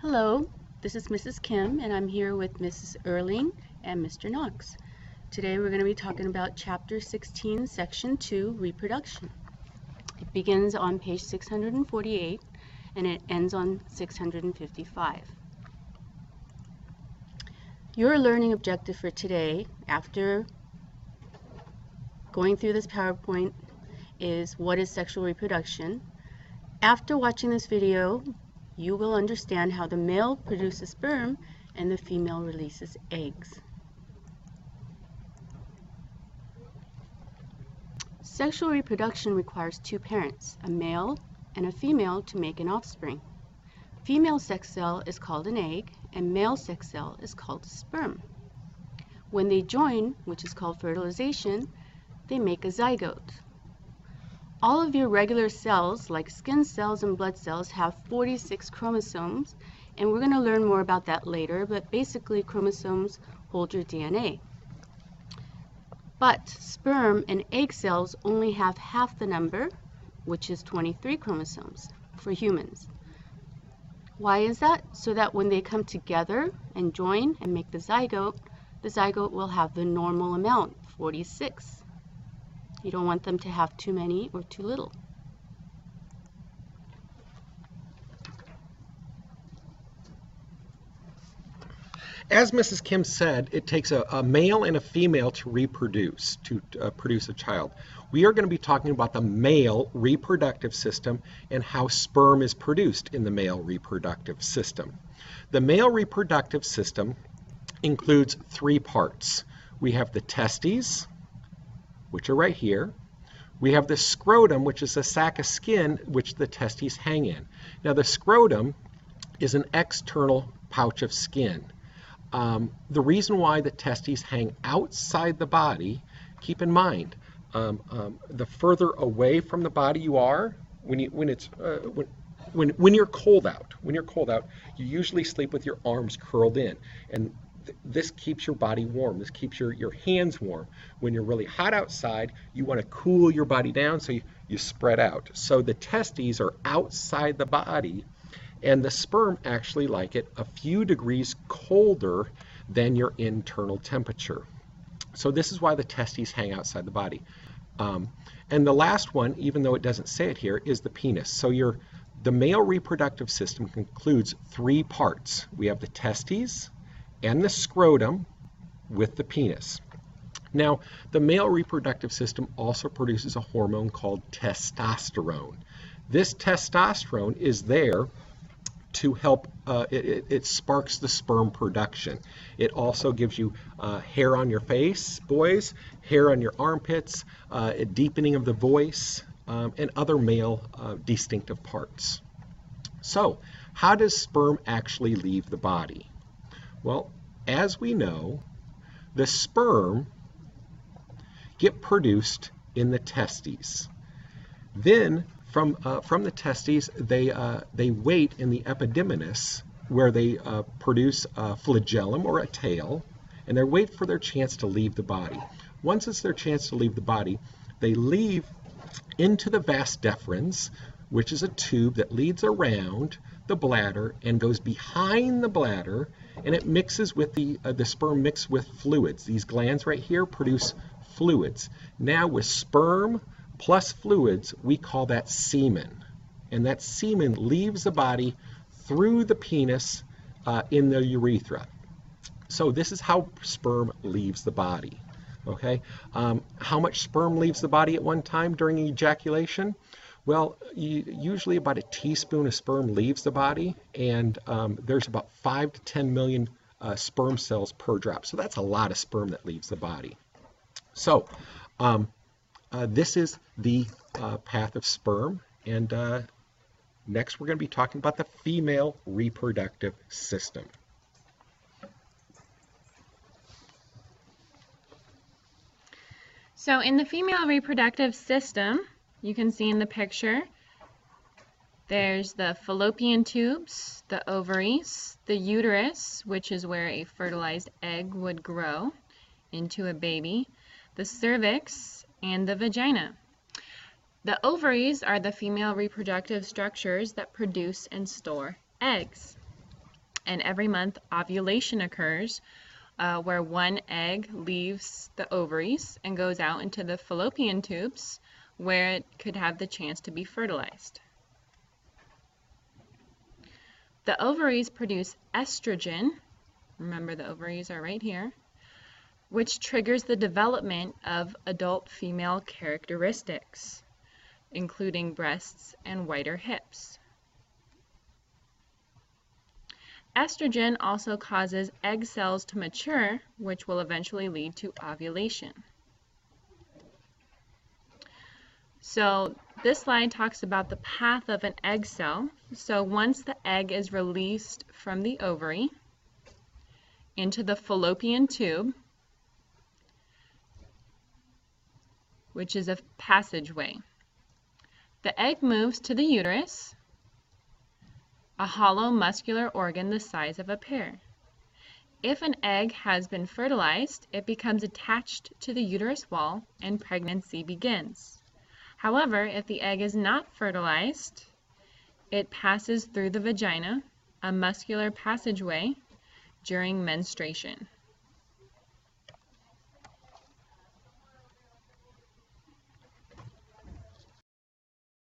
Hello, this is Mrs. Kim, and I'm here with Mrs. Erling and Mr. Knox. Today we're going to be talking about Chapter 16, Section 2, Reproduction. It begins on page 648 and it ends on 655. Your learning objective for today, after going through this PowerPoint, is what is sexual reproduction. After watching this video, you will understand how the male produces sperm and the female releases eggs. Sexual reproduction requires two parents, a male and a female, to make an offspring. Female sex cell is called an egg and male sex cell is called a sperm. When they join, which is called fertilization, they make a zygote. All of your regular cells, like skin cells and blood cells, have 46 chromosomes, and we're going to learn more about that later, but basically chromosomes hold your DNA. But sperm and egg cells only have half the number, which is 23 chromosomes for humans. Why is that? So that when they come together and join and make the zygote will have the normal amount, 46. You don't want them to have too many or too little. As Mrs. Kim said, it takes a male and a female to reproduce, to produce a child. We are going to be talking about the male reproductive system and how sperm is produced in the male reproductive system. The male reproductive system includes three parts. We have the testes, which are right here. We have the scrotum, which is a sac of skin which the testes hang in. Now the scrotum is an external pouch of skin. The reason why the testes hang outside the body, keep in mind, the further away from the body you are, when you're cold out, you usually sleep with your arms curled in, and this keeps your body warm. This keeps your hands warm. When you're really hot outside, you want to cool your body down, so you spread out. So the testes are outside the body, and the sperm actually like it a few degrees colder than your internal temperature. So this is why the testes hang outside the body. And the last one, even though it doesn't say it here, is the penis. So the male reproductive system includes three parts. We have the testes and the scrotum with the penis. Now, the male reproductive system also produces a hormone called testosterone. This testosterone is there to help, it sparks the sperm production. It also gives you hair on your face, boys, hair on your armpits, a deepening of the voice, and other male distinctive parts. So, how does sperm actually leave the body? Well, as we know, the sperm get produced in the testes. Then from the testes, they wait in the epididymis, where they produce a flagellum or a tail, and they wait for their chance to leave the body. Once it's their chance to leave the body, they leave into the vas deferens, which is a tube that leads around the bladder and goes behind the bladder, and it mixes with the sperm mixes with fluids. These glands right here produce fluids. Now with sperm plus fluids, we call that semen. And that semen leaves the body through the penis in the urethra. So this is how sperm leaves the body. Okay? How much sperm leaves the body at one time during ejaculation? Well, usually about a teaspoon of sperm leaves the body, and there's about 5 to 10 million sperm cells per drop. So that's a lot of sperm that leaves the body. So this is the path of sperm, and next we're going to be talking about the female reproductive system. So in the female reproductive system, you can see in the picture, there's the fallopian tubes, the ovaries, the uterus, which is where a fertilized egg would grow into a baby, the cervix, and the vagina. The ovaries are the female reproductive structures that produce and store eggs. And every month, ovulation occurs, where one egg leaves the ovaries and goes out into the fallopian tubes, where it could have the chance to be fertilized. The ovaries produce estrogen, remember the ovaries are right here, which triggers the development of adult female characteristics, including breasts and whiter hips. Estrogen also causes egg cells to mature, which will eventually lead to ovulation. So this slide talks about the path of an egg cell. So once the egg is released from the ovary into the fallopian tube, which is a passageway, the egg moves to the uterus, a hollow muscular organ the size of a pear. If an egg has been fertilized, it becomes attached to the uterus wall and pregnancy begins. However, if the egg is not fertilized, it passes through the vagina, a muscular passageway, during menstruation.